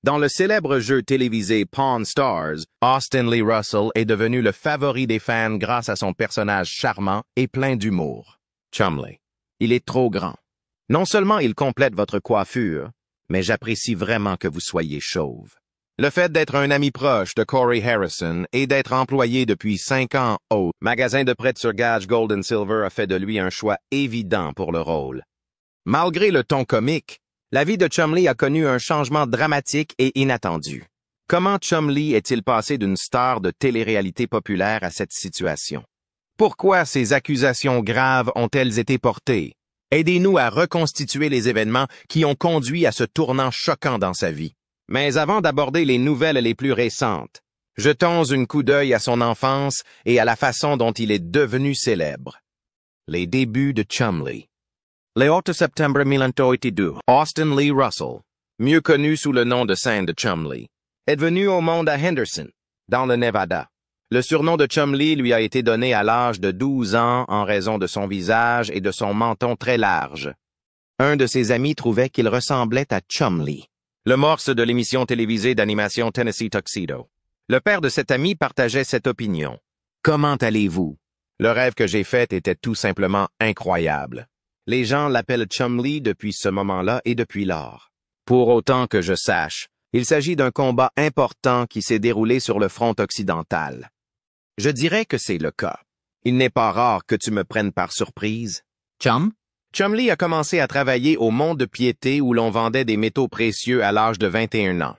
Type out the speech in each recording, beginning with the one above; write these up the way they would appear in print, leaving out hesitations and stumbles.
Dans le célèbre jeu télévisé Pawn Stars, Austin Lee Russell est devenu le favori des fans grâce à son personnage charmant et plein d'humour. Chumlee. Il est trop grand. Non seulement il complète votre coiffure, mais j'apprécie vraiment que vous soyez chauve. Le fait d'être un ami proche de Corey Harrison et d'être employé depuis 5 ans au magasin de prêt sur gage Gold & Silver a fait de lui un choix évident pour le rôle. Malgré le ton comique, la vie de Chumlee a connu un changement dramatique et inattendu. Comment Chumlee est-il passé d'une star de télé-réalité populaire à cette situation? Pourquoi ces accusations graves ont-elles été portées? Aidez-nous à reconstituer les événements qui ont conduit à ce tournant choquant dans sa vie. Mais avant d'aborder les nouvelles les plus récentes, jetons un coup d'œil à son enfance et à la façon dont il est devenu célèbre. Les débuts de Chumlee. Le 8 septembre 1982, Austin Lee Russell, mieux connu sous le nom de scène de Chumlee, est venu au monde à Henderson, dans le Nevada. Le surnom de Chumlee lui a été donné à l'âge de 12 ans en raison de son visage et de son menton très large. Un de ses amis trouvait qu'il ressemblait à Chumlee, le morse de l'émission télévisée d'animation Tennessee Tuxedo. Le père de cet ami partageait cette opinion. « Comment allez-vous? Le rêve que j'ai fait était tout simplement incroyable. Les gens l'appellent Chumlee depuis ce moment-là et depuis lors. Pour autant que je sache, il s'agit d'un combat important qui s'est déroulé sur le front occidental. Je dirais que c'est le cas. Il n'est pas rare que tu me prennes par surprise. » Chumlee a commencé à travailler au mont-de-piété où l'on vendait des métaux précieux à l'âge de 21 ans.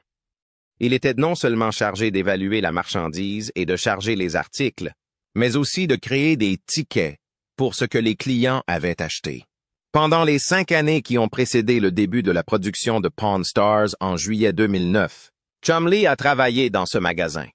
Il était non seulement chargé d'évaluer la marchandise et de charger les articles, mais aussi de créer des tickets pour ce que les clients avaient acheté. Pendant les 5 années qui ont précédé le début de la production de Pawn Stars en juillet 2009, Chumlee a travaillé dans ce magasin.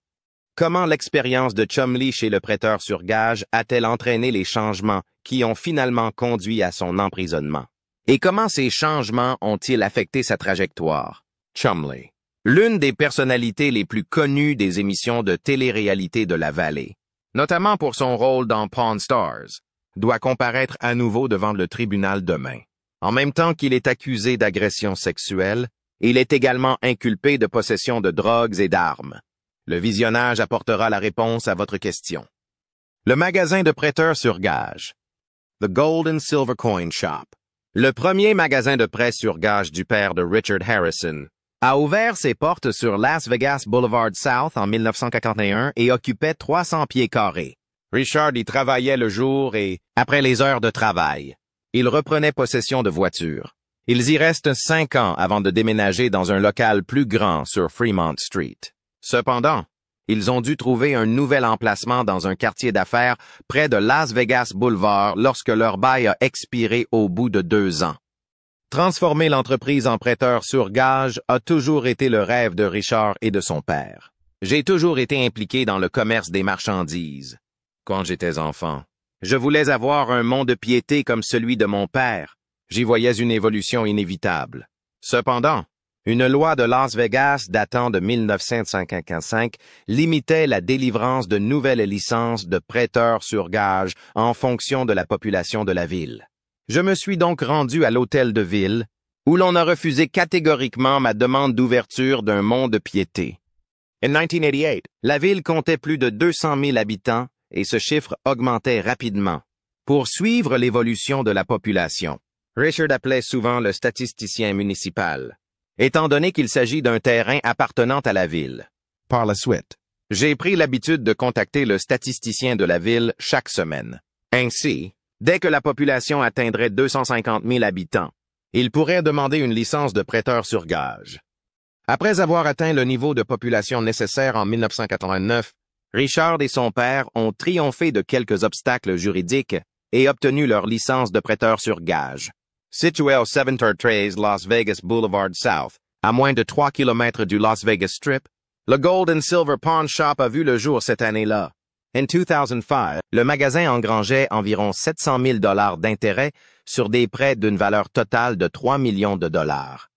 Comment l'expérience de Chumlee chez le prêteur sur gage a-t-elle entraîné les changements qui ont finalement conduit à son emprisonnement? Et comment ces changements ont-ils affecté sa trajectoire? Chumlee, l'une des personnalités les plus connues des émissions de télé-réalité de la vallée, notamment pour son rôle dans Pawn Stars, doit comparaître à nouveau devant le tribunal demain. En même temps qu'il est accusé d'agression sexuelle, il est également inculpé de possession de drogues et d'armes. Le visionnage apportera la réponse à votre question. Le magasin de prêteurs sur gage. The Gold and Silver Coin Shop. Le premier magasin de prêt sur gage du père de Richard Harrison a ouvert ses portes sur Las Vegas Boulevard South en 1951 et occupait 300 pieds carrés. Richard y travaillait le jour et, après les heures de travail, il reprenait possession de voitures. Ils y restent 5 ans avant de déménager dans un local plus grand sur Fremont Street. Cependant, ils ont dû trouver un nouvel emplacement dans un quartier d'affaires près de Las Vegas Boulevard lorsque leur bail a expiré au bout de 2 ans. Transformer l'entreprise en prêteur sur gage a toujours été le rêve de Richard et de son père. J'ai toujours été impliqué dans le commerce des marchandises. Quand j'étais enfant, je voulais avoir un mont-de-piété comme celui de mon père. J'y voyais une évolution inévitable. Cependant, une loi de Las Vegas datant de 1955 limitait la délivrance de nouvelles licences de prêteurs sur gage en fonction de la population de la ville. Je me suis donc rendu à l'hôtel de ville, où l'on a refusé catégoriquement ma demande d'ouverture d'un mont-de-piété. En 1988, la ville comptait plus de 200 000 habitants et ce chiffre augmentait rapidement. Pour suivre l'évolution de la population, Richard appelait souvent le statisticien municipal, étant donné qu'il s'agit d'un terrain appartenant à la ville. Par la suite, j'ai pris l'habitude de contacter le statisticien de la ville chaque semaine. Ainsi, dès que la population atteindrait 250 000 habitants, il pourrait demander une licence de prêteur sur gage. Après avoir atteint le niveau de population nécessaire en 1989, Richard et son père ont triomphé de quelques obstacles juridiques et obtenu leur licence de prêteur sur gage. Situé au 713 Las Vegas Boulevard South, à moins de 3 km du Las Vegas Strip, le Gold and Silver Pawn Shop a vu le jour cette année-là. En 2005, le magasin engrangeait environ 700 000 $ d'intérêt sur des prêts d'une valeur totale de 3 millions de dollars.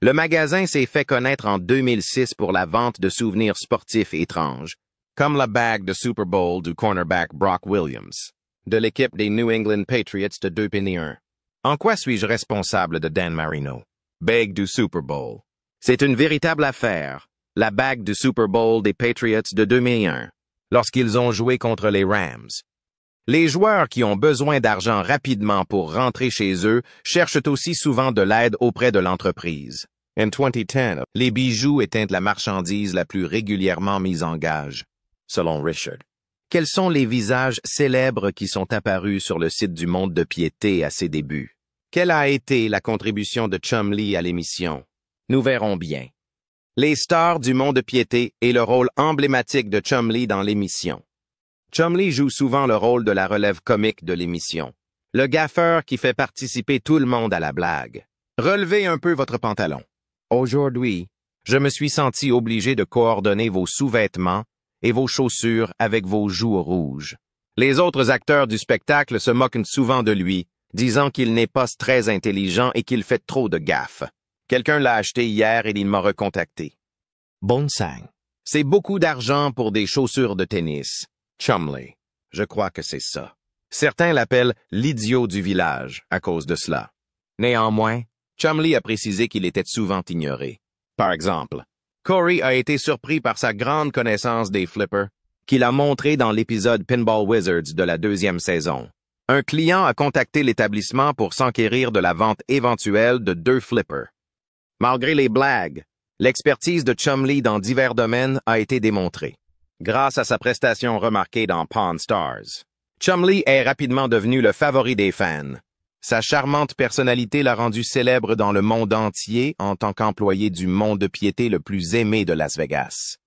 Le magasin s'est fait connaître en 2006 pour la vente de souvenirs sportifs étranges, comme la bague de Super Bowl du cornerback Brock Williams, de l'équipe des New England Patriots de 2 1. En quoi suis-je responsable de Dan Marino? Bague du Super Bowl. C'est une véritable affaire, la bague du Super Bowl des Patriots de 2001, lorsqu'ils ont joué contre les Rams. Les joueurs qui ont besoin d'argent rapidement pour rentrer chez eux cherchent aussi souvent de l'aide auprès de l'entreprise. En 2010, les bijoux étaient la marchandise la plus régulièrement mise en gage, selon Richard. Quels sont les visages célèbres qui sont apparus sur le site du Monde de Piété à ses débuts? Quelle a été la contribution de Chumlee à l'émission? Nous verrons bien. Les stars du Monde de Piété et le rôle emblématique de Chumlee dans l'émission. Chumlee joue souvent le rôle de la relève comique de l'émission, le gaffeur qui fait participer tout le monde à la blague. Relevez un peu votre pantalon. Aujourd'hui, je me suis senti obligé de coordonner vos sous-vêtements et vos chaussures avec vos joues rouges. Les autres acteurs du spectacle se moquent souvent de lui, disant qu'il n'est pas très intelligent et qu'il fait trop de gaffes. Quelqu'un l'a acheté hier et il m'a recontacté. Bon sang. C'est beaucoup d'argent pour des chaussures de tennis. Chumlee. Je crois que c'est ça. Certains l'appellent l'idiot du village à cause de cela. Néanmoins, Chumlee a précisé qu'il était souvent ignoré. Par exemple, Corey a été surpris par sa grande connaissance des flippers, qu'il a montré dans l'épisode Pinball Wizards de la 2e saison. Un client a contacté l'établissement pour s'enquérir de la vente éventuelle de 2 flippers. Malgré les blagues, l'expertise de Chumlee dans divers domaines a été démontrée. Grâce à sa prestation remarquée dans Pawn Stars, Chumlee est rapidement devenu le favori des fans. Sa charmante personnalité l'a rendu célèbre dans le monde entier en tant qu'employé du Monde de Piété le plus aimé de Las Vegas.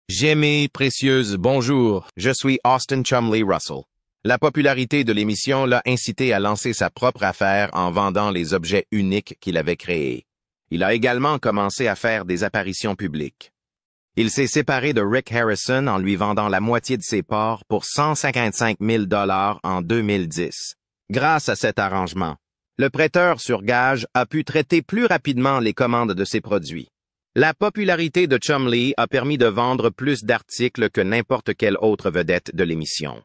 J'aimais, précieuse, bonjour, je suis Austin Chumlee Russell. La popularité de l'émission l'a incité à lancer sa propre affaire en vendant les objets uniques qu'il avait créés. Il a également commencé à faire des apparitions publiques. Il s'est séparé de Rick Harrison en lui vendant la moitié de ses parts pour 155 000 $ en 2010. Grâce à cet arrangement, le prêteur sur gage a pu traiter plus rapidement les commandes de ses produits. La popularité de Chumlee a permis de vendre plus d'articles que n'importe quelle autre vedette de l'émission.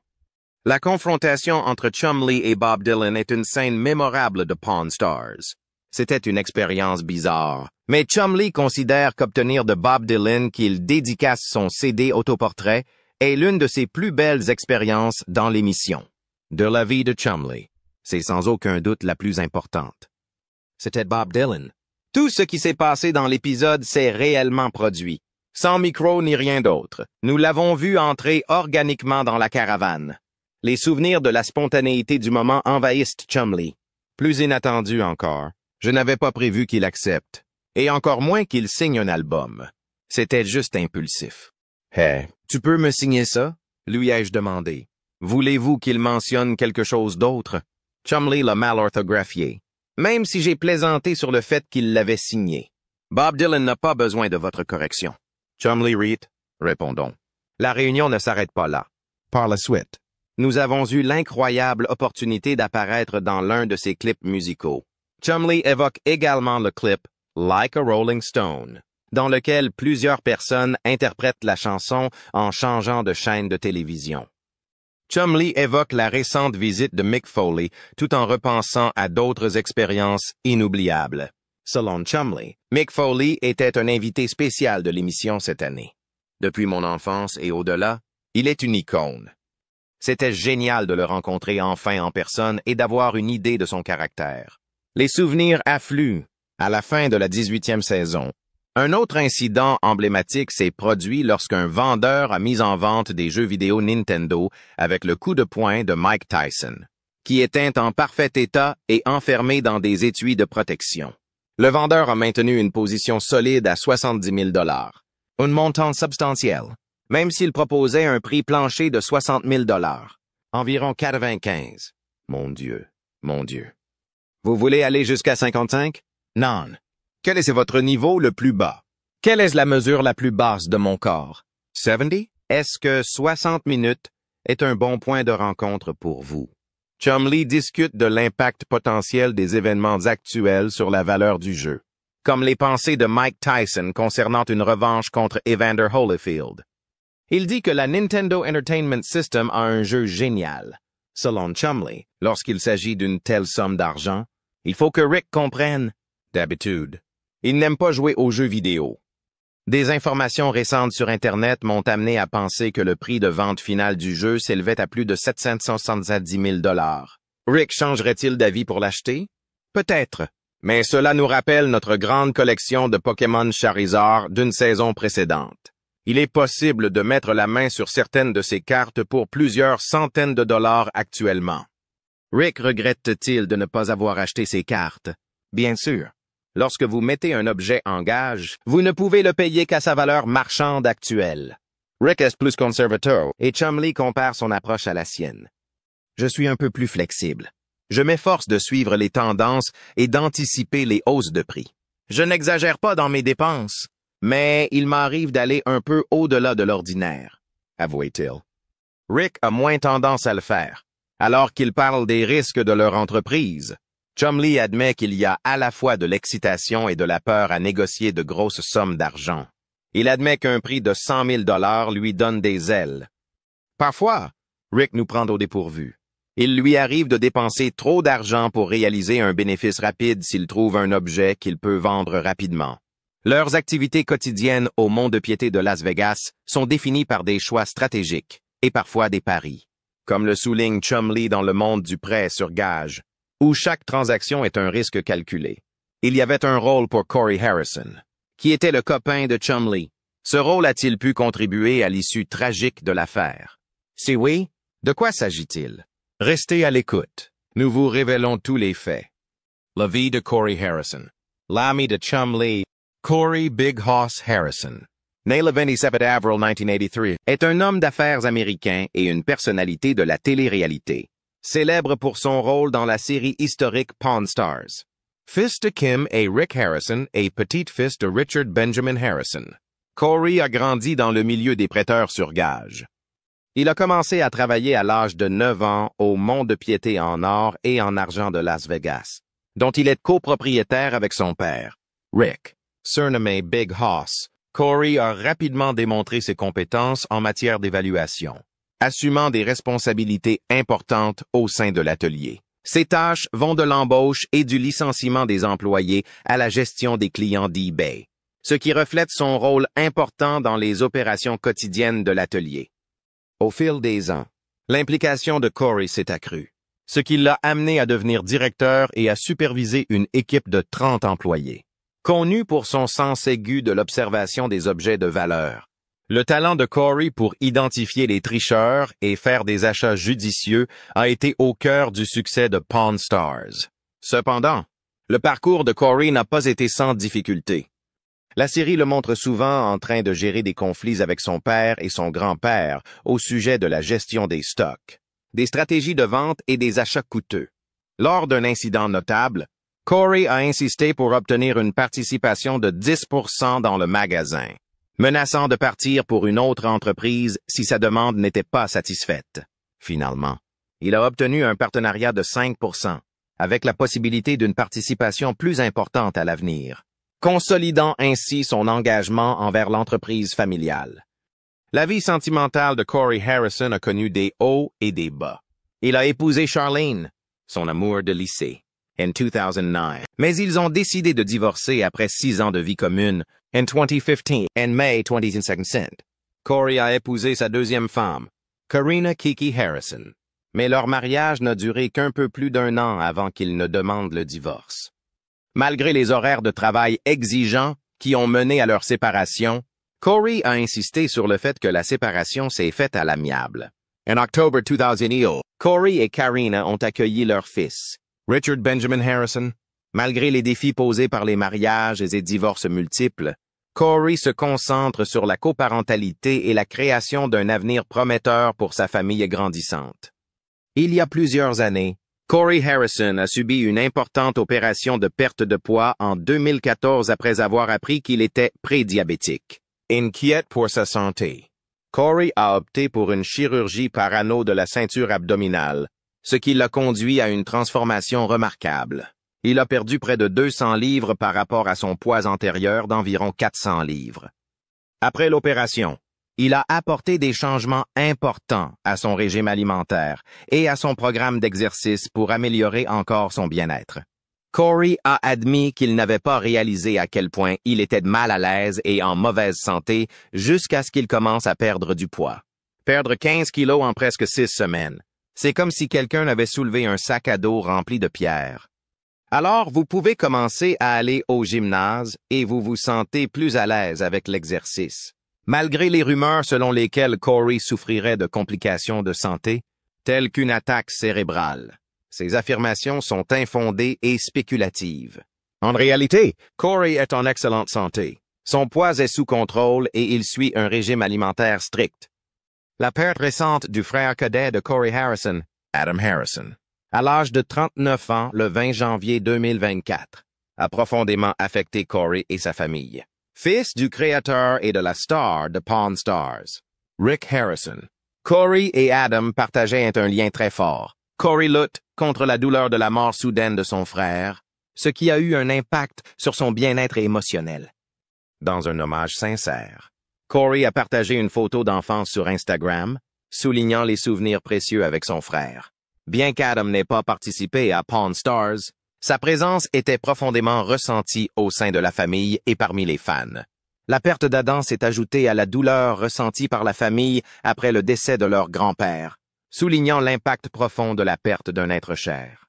La confrontation entre Chumlee et Bob Dylan est une scène mémorable de Pawn Stars. C'était une expérience bizarre, mais Chumlee considère qu'obtenir de Bob Dylan qu'il dédicace son CD autoportrait est l'une de ses plus belles expériences dans l'émission. De la vie de Chumlee, c'est sans aucun doute la plus importante. C'était Bob Dylan. Tout ce qui s'est passé dans l'épisode s'est réellement produit, sans micro ni rien d'autre. Nous l'avons vu entrer organiquement dans la caravane. Les souvenirs de la spontanéité du moment envahissent Chumlee. Plus inattendu encore, je n'avais pas prévu qu'il accepte, et encore moins qu'il signe un album. C'était juste impulsif. « Hey, tu peux me signer ça? » lui ai-je demandé. « Voulez-vous qu'il mentionne quelque chose d'autre? » Chumlee l'a mal orthographié, même si j'ai plaisanté sur le fait qu'il l'avait signé. Bob Dylan n'a pas besoin de votre correction. Chumlee Reed, répondons. La réunion ne s'arrête pas là. Par la suite, nous avons eu l'incroyable opportunité d'apparaître dans l'un de ses clips musicaux. Chumlee évoque également le clip « Like a Rolling Stone », dans lequel plusieurs personnes interprètent la chanson en changeant de chaîne de télévision. Chumlee évoque la récente visite de Mick Foley tout en repensant à d'autres expériences inoubliables. Selon Chumlee, Mick Foley était un invité spécial de l'émission cette année. Depuis mon enfance et au-delà, il est une icône. C'était génial de le rencontrer enfin en personne et d'avoir une idée de son caractère. Les souvenirs affluent à la fin de la 18e saison. Un autre incident emblématique s'est produit lorsqu'un vendeur a mis en vente des jeux vidéo Nintendo avec le coup de poing de Mike Tyson, qui était en parfait état et enfermé dans des étuis de protection. Le vendeur a maintenu une position solide à 70 000 $, un montant substantiel, même s'il proposait un prix plancher de 60 000 $, environ 95. Mon Dieu, mon Dieu. Vous voulez aller jusqu'à 55? Non. Quel est votre niveau le plus bas? Quelle est la mesure la plus basse de mon corps? 70? Est-ce que 60 minutes est un bon point de rencontre pour vous? Chumlee discute de l'impact potentiel des événements actuels sur la valeur du jeu, comme les pensées de Mike Tyson concernant une revanche contre Evander Holyfield. Il dit que la Nintendo Entertainment System a un jeu génial. Selon Chumlee, lorsqu'il s'agit d'une telle somme d'argent, il faut que Rick comprenne, d'habitude, Il n'aime pas jouer aux jeux vidéo. Des informations récentes sur Internet m'ont amené à penser que le prix de vente final du jeu s'élevait à plus de 770 000 $. Rick changerait-il d'avis pour l'acheter? Peut-être. Mais cela nous rappelle notre grande collection de Pokémon Charizard d'une saison précédente. Il est possible de mettre la main sur certaines de ces cartes pour plusieurs centaines de dollars actuellement. Rick regrette-t-il de ne pas avoir acheté ces cartes? Bien sûr. Lorsque vous mettez un objet en gage, vous ne pouvez le payer qu'à sa valeur marchande actuelle. Rick est plus conservateur et Chumlee compare son approche à la sienne. Je suis un peu plus flexible. Je m'efforce de suivre les tendances et d'anticiper les hausses de prix. Je n'exagère pas dans mes dépenses, mais il m'arrive d'aller un peu au-delà de l'ordinaire, avouait-il. Rick a moins tendance à le faire. Alors qu'il parle des risques de leur entreprise, Chumlee admet qu'il y a à la fois de l'excitation et de la peur à négocier de grosses sommes d'argent. Il admet qu'un prix de 100 000 $ lui donne des ailes. Parfois, Rick nous prend au dépourvu. Il lui arrive de dépenser trop d'argent pour réaliser un bénéfice rapide s'il trouve un objet qu'il peut vendre rapidement. Leurs activités quotidiennes au mont-de-piété de Las Vegas sont définies par des choix stratégiques et parfois des paris, comme le souligne Chumlee dans le monde du prêt sur gage, où chaque transaction est un risque calculé. Il y avait un rôle pour Corey Harrison, qui était le copain de Chumlee. Ce rôle a-t-il pu contribuer à l'issue tragique de l'affaire? Si oui, de quoi s'agit-il? Restez à l'écoute. Nous vous révélons tous les faits. La vie de Corey Harrison. L'ami de Chumlee, Corey Big Hoss Harrison, né le 27 avril 1983, est un homme d'affaires américain et une personnalité de la télé-réalité, célèbre pour son rôle dans la série historique Pawn Stars. Fils de Kim et Rick Harrison et petit-fils de Richard Benjamin Harrison, Corey a grandi dans le milieu des prêteurs sur gage. Il a commencé à travailler à l'âge de 9 ans au mont-de-piété en or et en argent de Las Vegas, dont il est copropriétaire avec son père, Rick. Surnommé Big Hoss, Corey a rapidement démontré ses compétences en matière d'évaluation, assumant des responsabilités importantes au sein de l'atelier. Ses tâches vont de l'embauche et du licenciement des employés à la gestion des clients d'eBay, ce qui reflète son rôle important dans les opérations quotidiennes de l'atelier. Au fil des ans, l'implication de Corey s'est accrue, ce qui l'a amené à devenir directeur et à superviser une équipe de 30 employés. Connu pour son sens aigu de l'observation des objets de valeur, le talent de Corey pour identifier les tricheurs et faire des achats judicieux a été au cœur du succès de Pawn Stars. Cependant, le parcours de Corey n'a pas été sans difficulté. La série le montre souvent en train de gérer des conflits avec son père et son grand-père au sujet de la gestion des stocks, des stratégies de vente et des achats coûteux. Lors d'un incident notable, Corey a insisté pour obtenir une participation de 10% dans le magasin, menaçant de partir pour une autre entreprise si sa demande n'était pas satisfaite. Finalement, il a obtenu un partenariat de 5%, avec la possibilité d'une participation plus importante à l'avenir, consolidant ainsi son engagement envers l'entreprise familiale. La vie sentimentale de Corey Harrison a connu des hauts et des bas. Il a épousé Charlene, son amour de lycée, en 2009, mais ils ont décidé de divorcer après 6 ans de vie commune en 2015. En mai 2017, Corey a épousé sa deuxième femme, Karina Kiki Harrison, mais leur mariage n'a duré qu'un peu plus d'1 an avant qu'ils ne demandent le divorce. Malgré les horaires de travail exigeants qui ont mené à leur séparation, Corey a insisté sur le fait que la séparation s'est faite à l'amiable. En octobre 2011, Corey et Karina ont accueilli leur fils, Richard Benjamin Harrison. Malgré les défis posés par les mariages et divorces multiples, Corey se concentre sur la coparentalité et la création d'un avenir prometteur pour sa famille grandissante. Il y a plusieurs années, Corey Harrison a subi une importante opération de perte de poids en 2014 après avoir appris qu'il était prédiabétique. Inquiète pour sa santé, Corey a opté pour une chirurgie par anneau de la ceinture abdominale, ce qui l'a conduit à une transformation remarquable. Il a perdu près de 200 livres par rapport à son poids antérieur d'environ 400 livres. Après l'opération, il a apporté des changements importants à son régime alimentaire et à son programme d'exercice pour améliorer encore son bien-être. Corey a admis qu'il n'avait pas réalisé à quel point il était mal à l'aise et en mauvaise santé jusqu'à ce qu'il commence à perdre du poids. Perdre 15 kilos en presque 6 semaines. C'est comme si quelqu'un avait soulevé un sac à dos rempli de pierres. Alors, vous pouvez commencer à aller au gymnase et vous vous sentez plus à l'aise avec l'exercice. Malgré les rumeurs selon lesquelles Corey souffrirait de complications de santé, telles qu'une attaque cérébrale. Ces affirmations sont infondées et spéculatives. En réalité, Corey est en excellente santé. Son poids est sous contrôle et il suit un régime alimentaire strict. La perte récente du frère cadet de Corey Harrison, Adam Harrison, à l'âge de 39 ans le 20 janvier 2024, a profondément affecté Corey et sa famille. Fils du créateur et de la star de Pawn Stars, Rick Harrison, Corey et Adam partageaient un lien très fort. Corey lutte contre la douleur de la mort soudaine de son frère, ce qui a eu un impact sur son bien-être émotionnel. Dans un hommage sincère, Corey a partagé une photo d'enfance sur Instagram, soulignant les souvenirs précieux avec son frère. Bien qu'Adam n'ait pas participé à Pawn Stars, sa présence était profondément ressentie au sein de la famille et parmi les fans. La perte d'Adam s'est ajoutée à la douleur ressentie par la famille après le décès de leur grand-père, soulignant l'impact profond de la perte d'un être cher.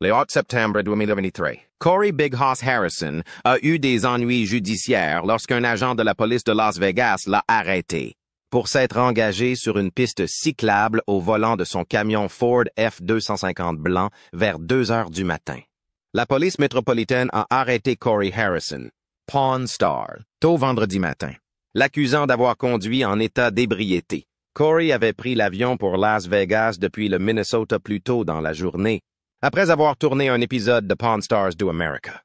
Le 8 septembre 2023, Corey Big Hoss Harrison a eu des ennuis judiciaires lorsqu'un agent de la police de Las Vegas l'a arrêté pour s'être engagé sur une piste cyclable au volant de son camion Ford F-250 blanc vers 2 heures du matin. La police métropolitaine a arrêté Corey Harrison, Pawn Star, tôt vendredi matin, l'accusant d'avoir conduit en état d'ébriété. Corey avait pris l'avion pour Las Vegas depuis le Minnesota plus tôt dans la journée, après avoir tourné un épisode de Pawn Stars do America.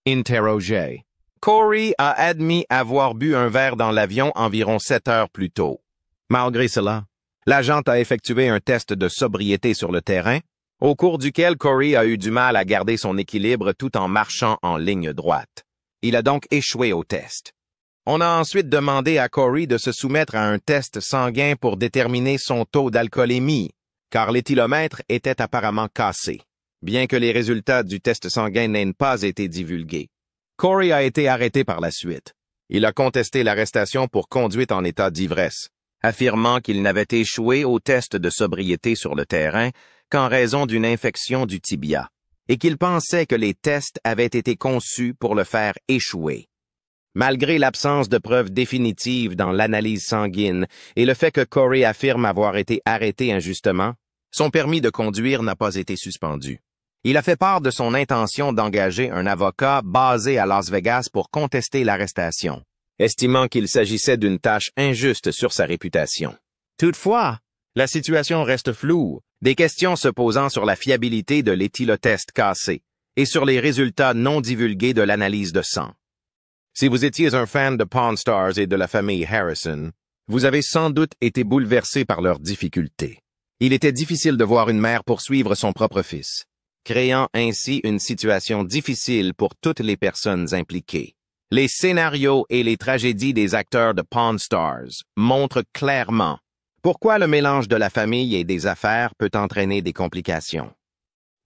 Interrogé. Corey a admis avoir bu un verre dans l'avion environ 7 heures plus tôt. Malgré cela, l'agent a effectué un test de sobriété sur le terrain, au cours duquel Corey a eu du mal à garder son équilibre tout en marchant en ligne droite. Il a donc échoué au test. On a ensuite demandé à Corey de se soumettre à un test sanguin pour déterminer son taux d'alcoolémie, car l'éthylomètre était apparemment cassé, bien que les résultats du test sanguin n'aient pas été divulgués. Corey a été arrêté par la suite. Il a contesté l'arrestation pour conduite en état d'ivresse, affirmant qu'il n'avait échoué au test de sobriété sur le terrain qu'en raison d'une infection du tibia, et qu'il pensait que les tests avaient été conçus pour le faire échouer. Malgré l'absence de preuves définitives dans l'analyse sanguine et le fait que Corey affirme avoir été arrêté injustement, son permis de conduire n'a pas été suspendu. Il a fait part de son intention d'engager un avocat basé à Las Vegas pour contester l'arrestation, estimant qu'il s'agissait d'une tâche injuste sur sa réputation. Toutefois, la situation reste floue, des questions se posant sur la fiabilité de l'éthylotest cassé et sur les résultats non divulgués de l'analyse de sang. Si vous étiez un fan de Pawn Stars et de la famille Harrison, vous avez sans doute été bouleversé par leurs difficultés. Il était difficile de voir une mère poursuivre son propre fils, créant ainsi une situation difficile pour toutes les personnes impliquées. Les scénarios et les tragédies des acteurs de Pawn Stars montrent clairement pourquoi le mélange de la famille et des affaires peut entraîner des complications.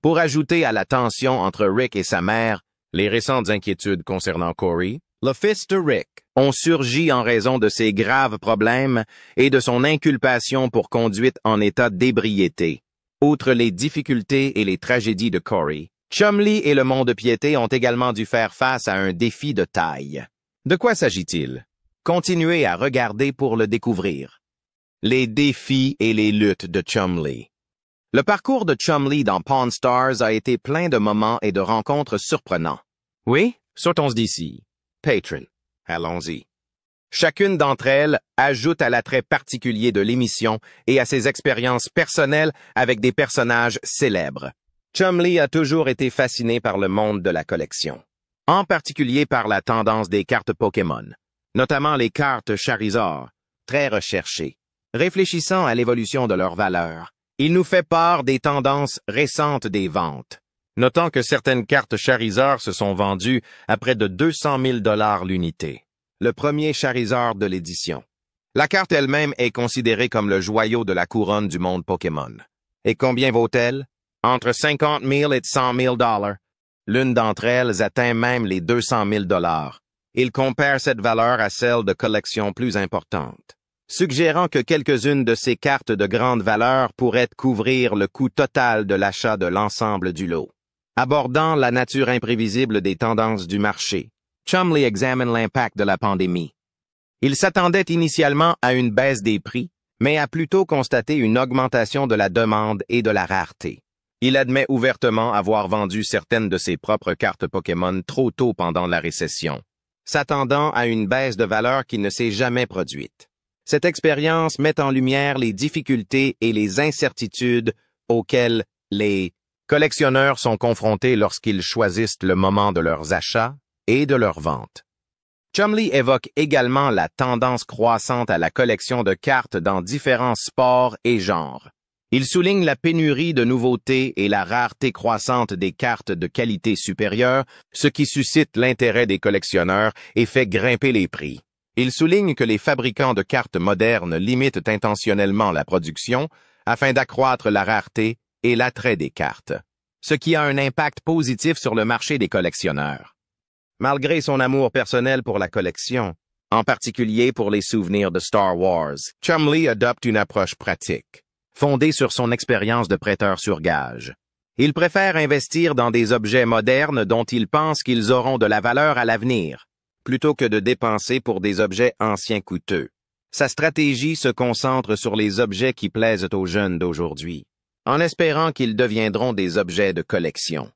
Pour ajouter à la tension entre Rick et sa mère, les récentes inquiétudes concernant Corey, le fils de Rick, ont surgi en raison de ses graves problèmes et de son inculpation pour conduite en état d'ébriété. Outre les difficultés et les tragédies de Corey, Chumlee et le mont-de-piété ont également dû faire face à un défi de taille. De quoi s'agit-il? Continuez à regarder pour le découvrir. Les défis et les luttes de Chumlee. Le parcours de Chumlee dans Pawn Stars a été plein de moments et de rencontres surprenants. Oui, sortons d'ici. Patreon. Allons-y. Chacune d'entre elles ajoute à l'attrait particulier de l'émission et à ses expériences personnelles avec des personnages célèbres. Chumlee a toujours été fasciné par le monde de la collection, en particulier par la tendance des cartes Pokémon, notamment les cartes Charizard, très recherchées. Réfléchissant à l'évolution de leur valeur, il nous fait part des tendances récentes des ventes, notant que certaines cartes Charizard se sont vendues à près de 200 000 $ l'unité. Le premier Charizard de l'édition. La carte elle-même est considérée comme le joyau de la couronne du monde Pokémon. Et combien vaut-elle? Entre 50 000 et 100 000 $. L'une d'entre elles atteint même les 200 000 $. Il compare cette valeur à celle de collections plus importantes, suggérant que quelques-unes de ces cartes de grande valeur pourraient couvrir le coût total de l'achat de l'ensemble du lot. Abordant la nature imprévisible des tendances du marché, Chumley examine l'impact de la pandémie. Il s'attendait initialement à une baisse des prix, mais a plutôt constaté une augmentation de la demande et de la rareté. Il admet ouvertement avoir vendu certaines de ses propres cartes Pokémon trop tôt pendant la récession, s'attendant à une baisse de valeur qui ne s'est jamais produite. Cette expérience met en lumière les difficultés et les incertitudes auxquelles les collectionneurs sont confrontés lorsqu'ils choisissent le moment de leurs achats et de leurs ventes. Chumley évoque également la tendance croissante à la collection de cartes dans différents sports et genres. Il souligne la pénurie de nouveautés et la rareté croissante des cartes de qualité supérieure, ce qui suscite l'intérêt des collectionneurs et fait grimper les prix. Il souligne que les fabricants de cartes modernes limitent intentionnellement la production afin d'accroître la rareté et l'attrait des cartes, ce qui a un impact positif sur le marché des collectionneurs. Malgré son amour personnel pour la collection, en particulier pour les souvenirs de Star Wars, Chumley adopte une approche pratique, fondée sur son expérience de prêteur sur gage. Il préfère investir dans des objets modernes dont il pense qu'ils auront de la valeur à l'avenir, plutôt que de dépenser pour des objets anciens coûteux. Sa stratégie se concentre sur les objets qui plaisent aux jeunes d'aujourd'hui, en espérant qu'ils deviendront des objets de collection.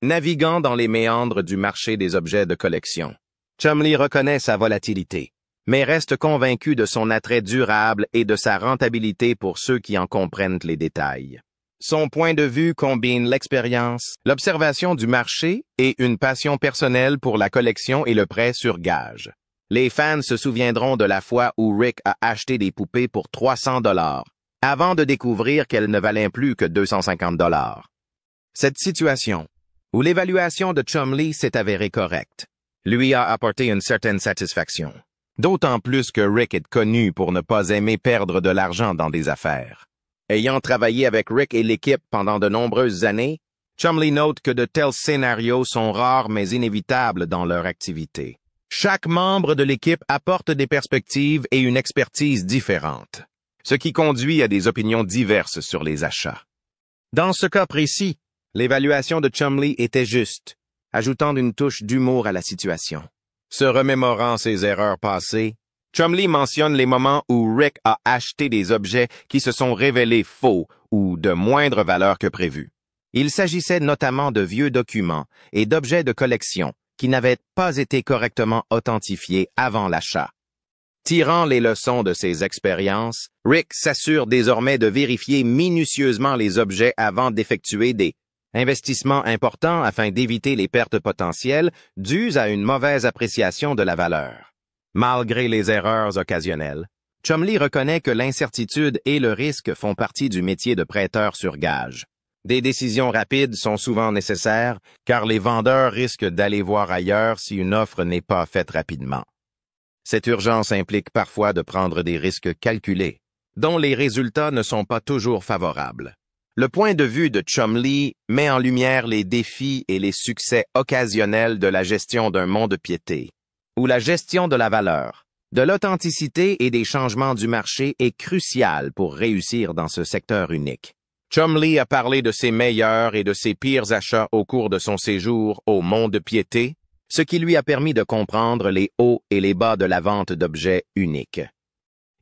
Naviguant dans les méandres du marché des objets de collection, Chumley reconnaît sa volatilité, mais reste convaincu de son attrait durable et de sa rentabilité pour ceux qui en comprennent les détails. Son point de vue combine l'expérience, l'observation du marché et une passion personnelle pour la collection et le prêt sur gage. Les fans se souviendront de la fois où Rick a acheté des poupées pour 300 $, avant de découvrir qu'elles ne valaient plus que 250 $. Cette situation, où l'évaluation de Chumley s'est avérée correcte, lui a apporté une certaine satisfaction. D'autant plus que Rick est connu pour ne pas aimer perdre de l'argent dans des affaires. Ayant travaillé avec Rick et l'équipe pendant de nombreuses années, Chumley note que de tels scénarios sont rares mais inévitables dans leur activité. Chaque membre de l'équipe apporte des perspectives et une expertise différentes, ce qui conduit à des opinions diverses sur les achats. Dans ce cas précis, l'évaluation de Chumley était juste, ajoutant une touche d'humour à la situation. Se remémorant ses erreurs passées, Chumley mentionne les moments où Rick a acheté des objets qui se sont révélés faux ou de moindre valeur que prévu. Il s'agissait notamment de vieux documents et d'objets de collection qui n'avaient pas été correctement authentifiés avant l'achat. Tirant les leçons de ses expériences, Rick s'assure désormais de vérifier minutieusement les objets avant d'effectuer des investissements importants afin d'éviter les pertes potentielles dues à une mauvaise appréciation de la valeur. Malgré les erreurs occasionnelles, Chumley reconnaît que l'incertitude et le risque font partie du métier de prêteur sur gage. Des décisions rapides sont souvent nécessaires car les vendeurs risquent d'aller voir ailleurs si une offre n'est pas faite rapidement. Cette urgence implique parfois de prendre des risques calculés, dont les résultats ne sont pas toujours favorables. Le point de vue de Chumley met en lumière les défis et les succès occasionnels de la gestion d'un mont-de-piété, où la gestion de la valeur, de l'authenticité et des changements du marché est cruciale pour réussir dans ce secteur unique. Chumley a parlé de ses meilleurs et de ses pires achats au cours de son séjour au mont-de-piété, ce qui lui a permis de comprendre les hauts et les bas de la vente d'objets uniques.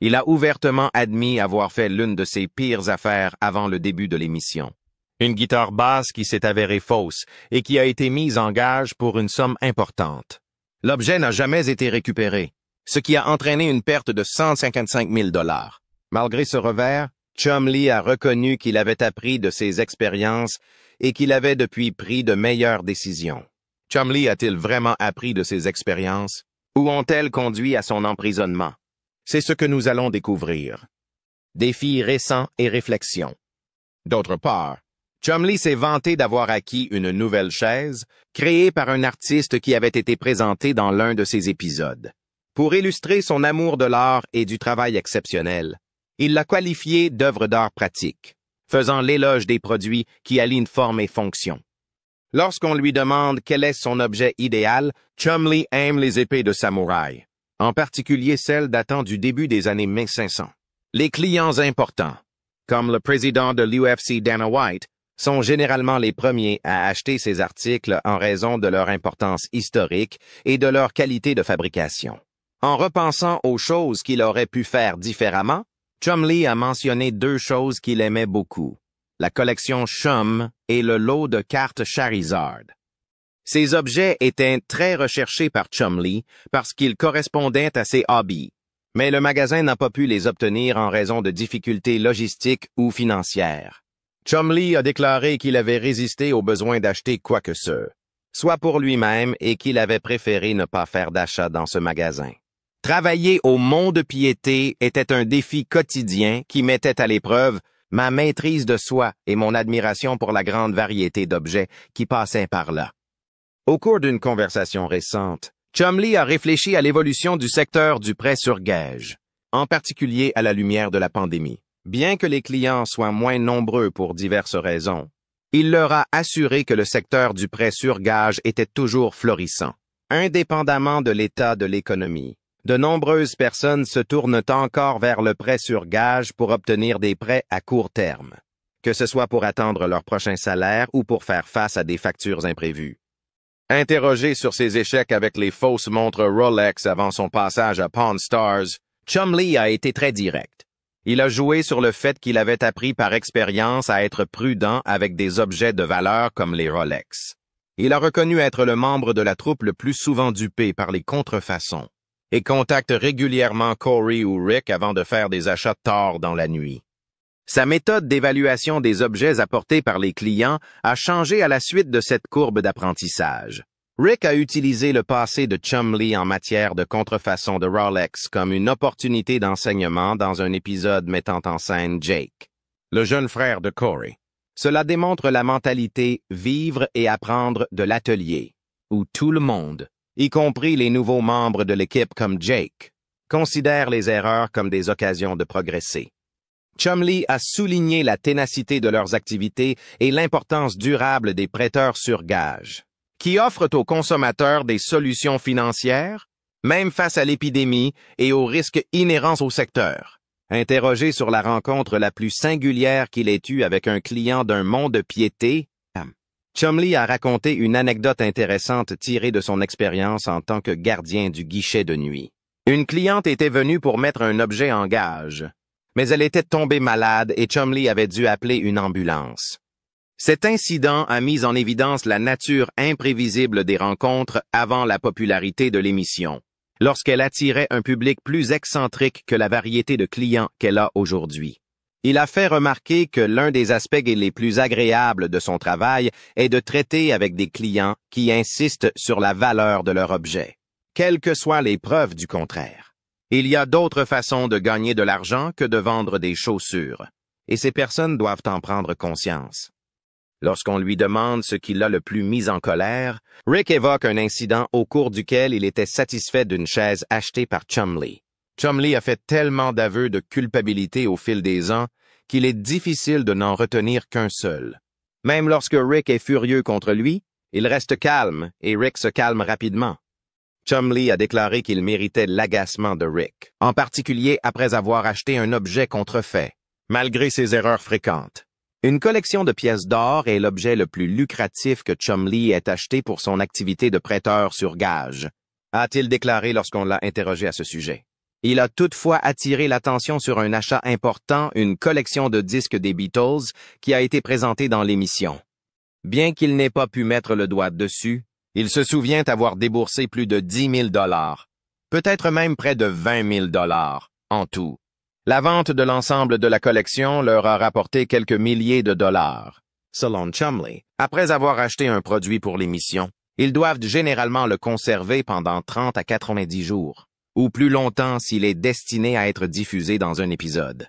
Il a ouvertement admis avoir fait l'une de ses pires affaires avant le début de l'émission. Une guitare basse qui s'est avérée fausse et qui a été mise en gage pour une somme importante. L'objet n'a jamais été récupéré, ce qui a entraîné une perte de 155 000 $. Malgré ce revers, Chumley a reconnu qu'il avait appris de ses expériences et qu'il avait depuis pris de meilleures décisions. Chumley a-t-il vraiment appris de ses expériences ou ont-elles conduit à son emprisonnement? C'est ce que nous allons découvrir. Défis récents et réflexions. D'autre part, Chumley s'est vanté d'avoir acquis une nouvelle chaise, créée par un artiste qui avait été présenté dans l'un de ses épisodes. Pour illustrer son amour de l'art et du travail exceptionnel, il l'a qualifiée d'œuvre d'art pratique, faisant l'éloge des produits qui allient forme et fonction. Lorsqu'on lui demande quel est son objet idéal, Chumlee aime les épées de samouraï, en particulier celles datant du début des années 1500. Les clients importants, comme le président de l'UFC Dana White, sont généralement les premiers à acheter ces articles en raison de leur importance historique et de leur qualité de fabrication. En repensant aux choses qu'il aurait pu faire différemment, Chumlee a mentionné 2 choses qu'il aimait beaucoup: la collection Chum et le lot de cartes Charizard. Ces objets étaient très recherchés par Chumlee parce qu'ils correspondaient à ses hobbies, mais le magasin n'a pas pu les obtenir en raison de difficultés logistiques ou financières. Chumlee a déclaré qu'il avait résisté au besoin d'acheter quoi que ce soit pour lui-même et qu'il avait préféré ne pas faire d'achat dans ce magasin. Travailler au mont-de-piété était un défi quotidien qui mettait à l'épreuve ma maîtrise de soi et mon admiration pour la grande variété d'objets qui passaient par là. Au cours d'une conversation récente, Chumlee a réfléchi à l'évolution du secteur du prêt sur gage, en particulier à la lumière de la pandémie. Bien que les clients soient moins nombreux pour diverses raisons, il leur a assuré que le secteur du prêt sur gage était toujours florissant. Indépendamment de l'état de l'économie, de nombreuses personnes se tournent encore vers le prêt sur gage pour obtenir des prêts à court terme, que ce soit pour attendre leur prochain salaire ou pour faire face à des factures imprévues. Interrogé sur ses échecs avec les fausses montres Rolex avant son passage à Pawn Stars, Chumlee a été très direct. Il a joué sur le fait qu'il avait appris par expérience à être prudent avec des objets de valeur comme les Rolex. Il a reconnu être le membre de la troupe le plus souvent dupé par les contrefaçons et contacte régulièrement Corey ou Rick avant de faire des achats tard dans la nuit. Sa méthode d'évaluation des objets apportés par les clients a changé à la suite de cette courbe d'apprentissage. Rick a utilisé le passé de Chumlee en matière de contrefaçon de Rolex comme une opportunité d'enseignement dans un épisode mettant en scène Jake, le jeune frère de Corey. Cela démontre la mentalité vivre et apprendre de l'atelier, où tout le monde, y compris les nouveaux membres de l'équipe comme Jake, considère les erreurs comme des occasions de progresser. Chumlee a souligné la ténacité de leurs activités et l'importance durable des prêteurs sur gage, qui offrent aux consommateurs des solutions financières, même face à l'épidémie et aux risques inhérents au secteur. Interrogé sur la rencontre la plus singulière qu'il ait eue avec un client d'un mont-de-piété, Chumlee a raconté une anecdote intéressante tirée de son expérience en tant que gardien du guichet de nuit. Une cliente était venue pour mettre un objet en gage, mais elle était tombée malade et Chumlee avait dû appeler une ambulance. Cet incident a mis en évidence la nature imprévisible des rencontres avant la popularité de l'émission, lorsqu'elle attirait un public plus excentrique que la variété de clients qu'elle a aujourd'hui. Il a fait remarquer que l'un des aspects les plus agréables de son travail est de traiter avec des clients qui insistent sur la valeur de leur objet, quelles que soient les preuves du contraire. Il y a d'autres façons de gagner de l'argent que de vendre des chaussures, et ces personnes doivent en prendre conscience. Lorsqu'on lui demande ce qui l'a le plus mis en colère, Rick évoque un incident au cours duquel il était satisfait d'une chaise achetée par Chumlee. Chumlee a fait tellement d'aveux de culpabilité au fil des ans qu'il est difficile de n'en retenir qu'un seul. Même lorsque Rick est furieux contre lui, il reste calme et Rick se calme rapidement. Chumlee a déclaré qu'il méritait l'agacement de Rick, en particulier après avoir acheté un objet contrefait, malgré ses erreurs fréquentes. Une collection de pièces d'or est l'objet le plus lucratif que Chumlee ait acheté pour son activité de prêteur sur gage, a-t-il déclaré lorsqu'on l'a interrogé à ce sujet. Il a toutefois attiré l'attention sur un achat important, une collection de disques des Beatles, qui a été présentée dans l'émission. Bien qu'il n'ait pas pu mettre le doigt dessus, il se souvient avoir déboursé plus de 10 000 $, peut-être même près de 20 000 $ en tout. La vente de l'ensemble de la collection leur a rapporté quelques milliers de dollars. Selon Chumlee, après avoir acheté un produit pour l'émission, ils doivent généralement le conserver pendant 30 à 90 jours, ou plus longtemps s'il est destiné à être diffusé dans un épisode.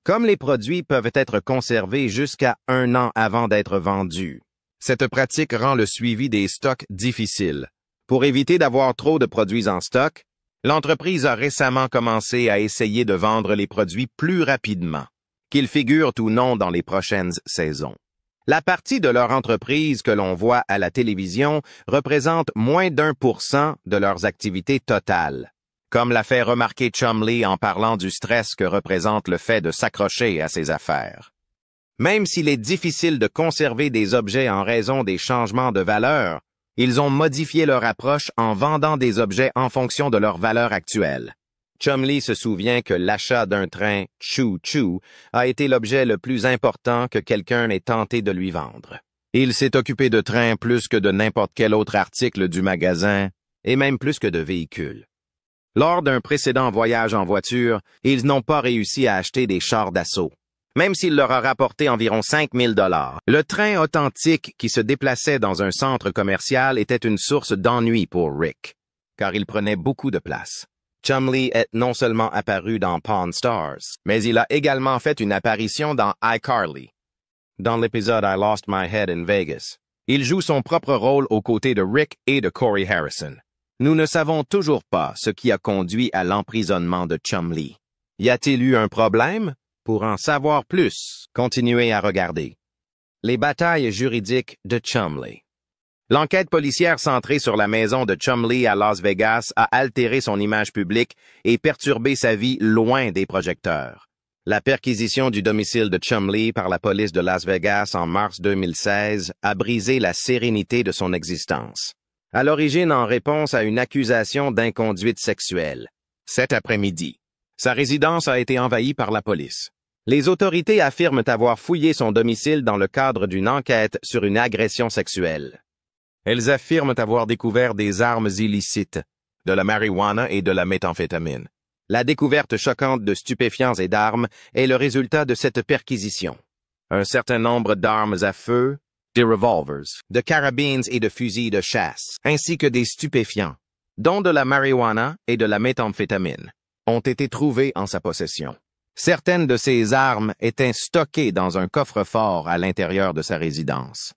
Comme les produits peuvent être conservés jusqu'à 1 an avant d'être vendus, cette pratique rend le suivi des stocks difficile. Pour éviter d'avoir trop de produits en stock, l'entreprise a récemment commencé à essayer de vendre les produits plus rapidement, qu'ils figurent ou non dans les prochaines saisons. La partie de leur entreprise que l'on voit à la télévision représente moins d'1% de leurs activités totales, comme l'a fait remarquer Chumlee en parlant du stress que représente le fait de s'accrocher à ses affaires. Même s'il est difficile de conserver des objets en raison des changements de valeur, ils ont modifié leur approche en vendant des objets en fonction de leur valeur actuelle. Chumlee se souvient que l'achat d'un train choo-choo a été l'objet le plus important que quelqu'un ait tenté de lui vendre. Il s'est occupé de trains plus que de n'importe quel autre article du magasin, et même plus que de véhicules. Lors d'un précédent voyage en voiture, ils n'ont pas réussi à acheter des chars d'assaut, même s'il leur a rapporté environ 5 000 $. Le train authentique qui se déplaçait dans un centre commercial était une source d'ennui pour Rick, car il prenait beaucoup de place. Chumlee est non seulement apparu dans Pawn Stars, mais il a également fait une apparition dans iCarly. Dans l'épisode I Lost My Head in Vegas, il joue son propre rôle aux côtés de Rick et de Corey Harrison. Nous ne savons toujours pas ce qui a conduit à l'emprisonnement de Chumlee. Y a-t-il eu un problème? Pour en savoir plus, continuez à regarder. Les batailles juridiques de Chumlee. L'enquête policière centrée sur la maison de Chumlee à Las Vegas a altéré son image publique et perturbé sa vie loin des projecteurs. La perquisition du domicile de Chumlee par la police de Las Vegas en mars 2016 a brisé la sérénité de son existence. À l'origine en réponse à une accusation d'inconduite sexuelle. Cet après-midi, sa résidence a été envahie par la police. Les autorités affirment avoir fouillé son domicile dans le cadre d'une enquête sur une agression sexuelle. Elles affirment avoir découvert des armes illicites, de la marijuana et de la méthamphétamine. La découverte choquante de stupéfiants et d'armes est le résultat de cette perquisition. Un certain nombre d'armes à feu, des revolvers, de carabines et de fusils de chasse, ainsi que des stupéfiants, dont de la marijuana et de la méthamphétamine, ont été trouvés en sa possession. Certaines de ces armes étaient stockées dans un coffre-fort à l'intérieur de sa résidence.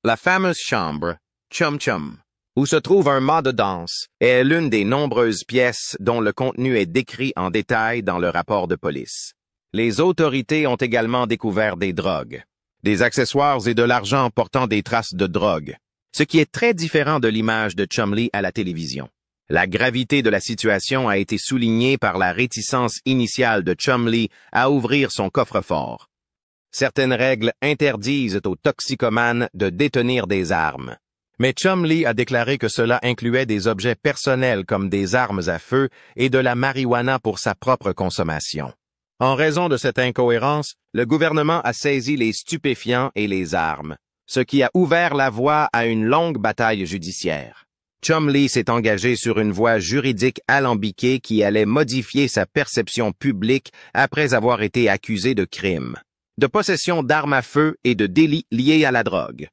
La fameuse chambre Chum Chum, où se trouve un mât de danse, est l'une des nombreuses pièces dont le contenu est décrit en détail dans le rapport de police. Les autorités ont également découvert des drogues, des accessoires et de l'argent portant des traces de drogue, ce qui est très différent de l'image de Chumlee à la télévision. La gravité de la situation a été soulignée par la réticence initiale de Chumlee à ouvrir son coffre-fort. Certaines règles interdisent aux toxicomanes de détenir des armes. Mais Chumlee a déclaré que cela incluait des objets personnels comme des armes à feu et de la marijuana pour sa propre consommation. En raison de cette incohérence, le gouvernement a saisi les stupéfiants et les armes, ce qui a ouvert la voie à une longue bataille judiciaire. Chumlee s'est engagé sur une voie juridique alambiquée qui allait modifier sa perception publique après avoir été accusé de crimes, de possession d'armes à feu et de délits liés à la drogue.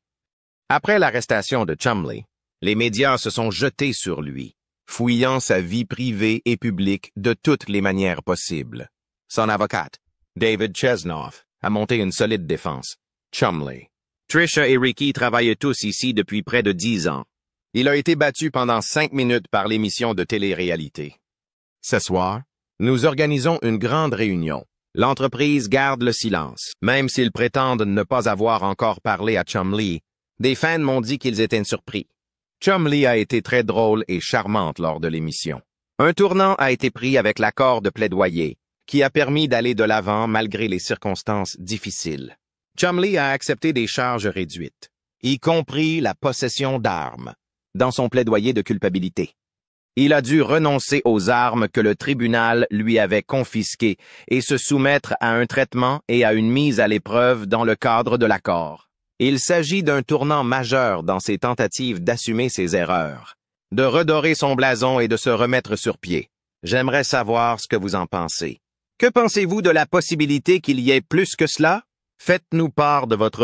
Après l'arrestation de Chumlee, les médias se sont jetés sur lui, fouillant sa vie privée et publique de toutes les manières possibles. Son avocat, David Chesnoff, a monté une solide défense. Chumlee. Trisha et Ricky travaillent tous ici depuis près de 10 ans. Il a été battu pendant 5 minutes par l'émission de télé-réalité. Ce soir, nous organisons une grande réunion. L'entreprise garde le silence, même s'ils prétendent ne pas avoir encore parlé à Chumlee. Des fans m'ont dit qu'ils étaient surpris. Chumlee a été très drôle et charmante lors de l'émission. Un tournant a été pris avec l'accord de plaidoyer, qui a permis d'aller de l'avant malgré les circonstances difficiles. Chumlee a accepté des charges réduites, y compris la possession d'armes, dans son plaidoyer de culpabilité. Il a dû renoncer aux armes que le tribunal lui avait confisquées et se soumettre à un traitement et à une mise à l'épreuve dans le cadre de l'accord. Il s'agit d'un tournant majeur dans ses tentatives d'assumer ses erreurs, de redorer son blason et de se remettre sur pied. J'aimerais savoir ce que vous en pensez. Que pensez-vous de la possibilité qu'il y ait plus que cela? Faites-nous part de votre